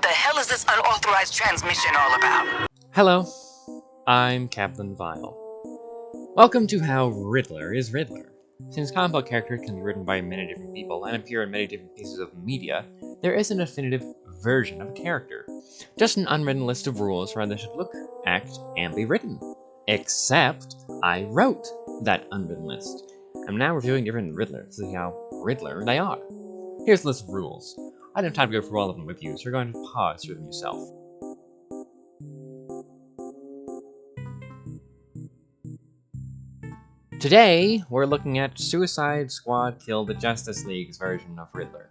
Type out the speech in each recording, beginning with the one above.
The hell is this unauthorized transmission all about? Hello, I'm Captain Vile. Welcome to how Riddler is Riddler. Since comic book characters can be written by many different people and appear in many different pieces of media, there is an definitive version of a character. Just an unwritten list of rules for how they should look, act, and be written. Except, I wrote that unwritten list. I'm now reviewing different Riddlers to see how Riddler they are. Here's the list of rules. I don't have time to go through all of them with you, so you're going to pause through them yourself. Today, we're looking at Suicide Squad Kill the Justice League's version of Riddler.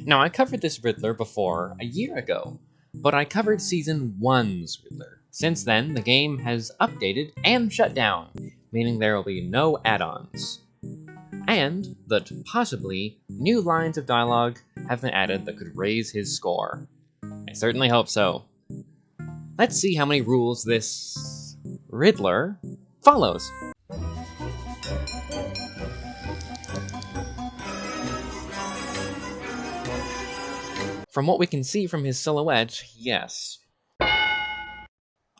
Now, I covered this Riddler before a year ago, but I covered Season 1's Riddler. Since then, the game has updated and shut down, meaning there will be no add-ons. And that possibly new lines of dialogue have been added that could raise his score. I certainly hope so. Let's see how many rules this Riddler follows. From what we can see from his silhouette, yes.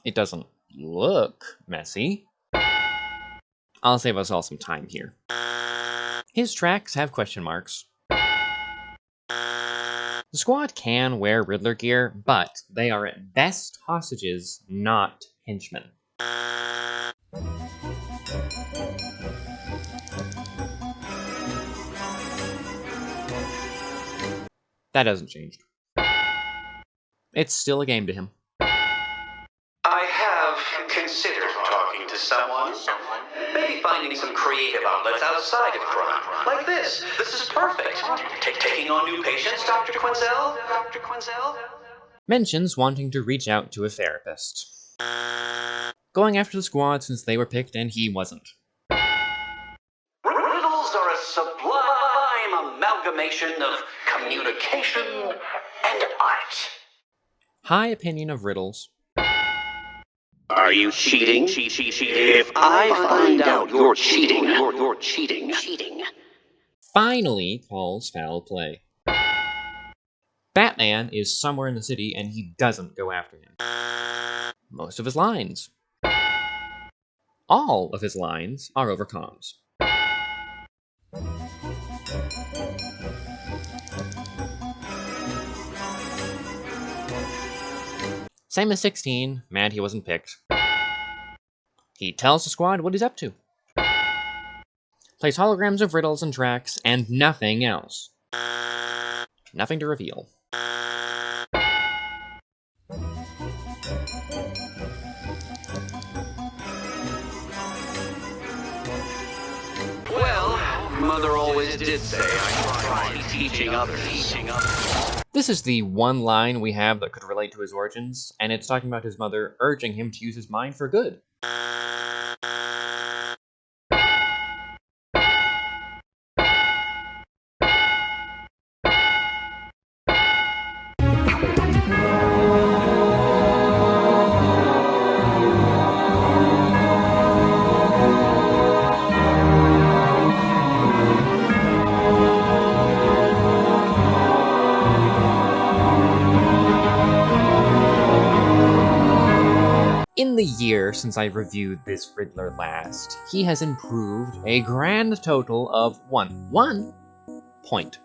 It doesn't look messy. I'll save us all some time here. His tracks have question marks. The squad can wear Riddler gear, but they are at best hostages, not henchmen. That hasn't changed. It's still a game to him. I have considered talking to someone. Maybe finding some creative outlets outside of crime. Like this. This is perfect. Taking on new patients, Dr. Quinzel? Dr. Quinzel? Mentions wanting to reach out to a therapist. Going after the squad since they were picked and he wasn't. Riddles are a sublime amalgamation of communication and art. High opinion of riddles. Are you cheating? If I find out you're cheating, you're cheating. Finally calls foul play. Batman is somewhere in the city and he doesn't go after him. Most of his lines. All of his lines are over comms. Same as 16, mad he wasn't picked. He tells the squad what he's up to. Plays holograms of riddles and tracks, and nothing else. Nothing to reveal. Well, Mother always did say I try to be teaching others. This is the one line we have that could relate to his origins, and it's talking about his mother urging him to use his mind for good. In the year since I reviewed this Riddler last, he has improved a grand total of 1 point.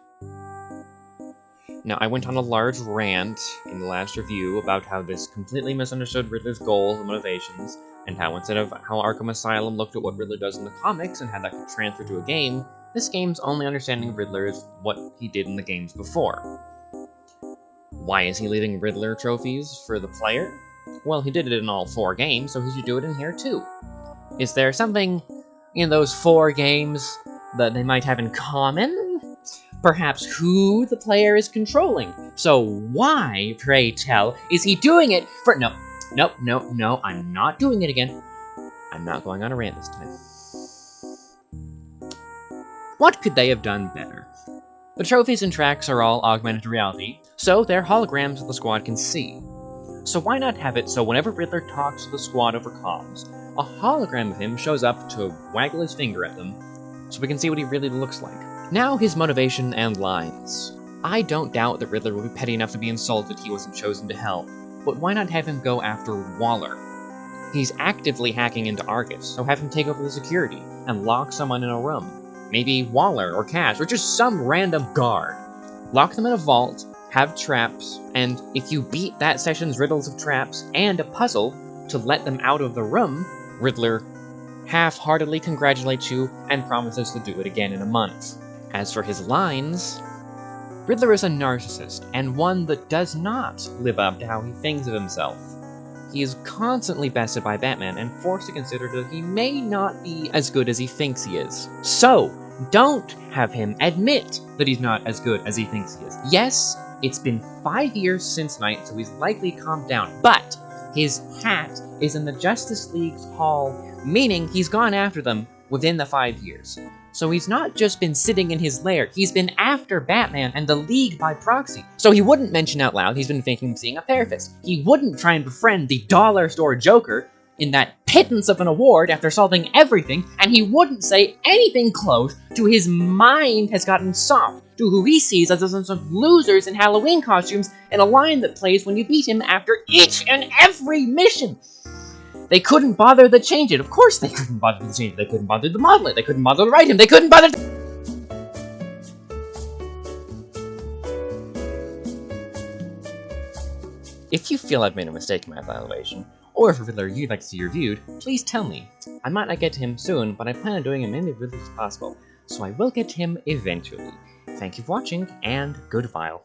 Now, I went on a large rant in the last review about how this completely misunderstood Riddler's goals and motivations, and how instead of how Arkham Asylum looked at what Riddler does in the comics and how that could transfer to a game, this game's only understanding of Riddler is what he did in the games before. Why is he leaving Riddler trophies for the player? Well, he did it in all 4 games, so he should do it in here too. Is there something in those 4 games that they might have in common? Perhaps who the player is controlling. So why, pray tell, is he doing it for— No, I'm not doing it again. I'm not going on a rant this time. What could they have done better? The trophies and tracks are all augmented reality, so they're holograms that the squad can see. So why not have it so whenever Riddler talks to the squad over comms, a hologram of him shows up to waggle his finger at them, so we can see what he really looks like. Now his motivation and lines. I don't doubt that Riddler will be petty enough to be insulted he wasn't chosen to help, but why not have him go after Waller? He's actively hacking into Argus, so have him take over the security and lock someone in a room. Maybe Waller or Cash or just some random guard. Lock them in a vault, have traps, and if you beat that session's riddles of traps and a puzzle to let them out of the room, Riddler half-heartedly congratulates you and promises to do it again in a month. As for his lines, Riddler is a narcissist, and one that does not live up to how he thinks of himself. He is constantly bested by Batman and forced to consider that he may not be as good as he thinks he is. So, don't have him admit that he's not as good as he thinks he is. Yes, it's been 5 years since Night, so he's likely calmed down, but his hat is in the Justice League's hall, meaning he's gone after them within the 5 years. So he's not just been sitting in his lair, he's been after Batman and the League by proxy. So he wouldn't mention out loud he's been thinking of seeing a therapist. He wouldn't try and befriend the dollar store Joker in that pittance of an award after solving everything, and he wouldn't say anything close to his mind has gotten soft to who he sees as a sense of losers in Halloween costumes in a line that plays when you beat him after each and every mission. They couldn't bother to change it. Of course they couldn't bother to change it. They couldn't bother to model it. They couldn't bother to write him. They couldn't bother to... If you feel I've made a mistake in my evaluation, or if a Riddler you'd like to see reviewed, please tell me. I might not get to him soon, but I plan on doing as many Riddlers as possible, so I will get to him eventually. Thank you for watching, and good file.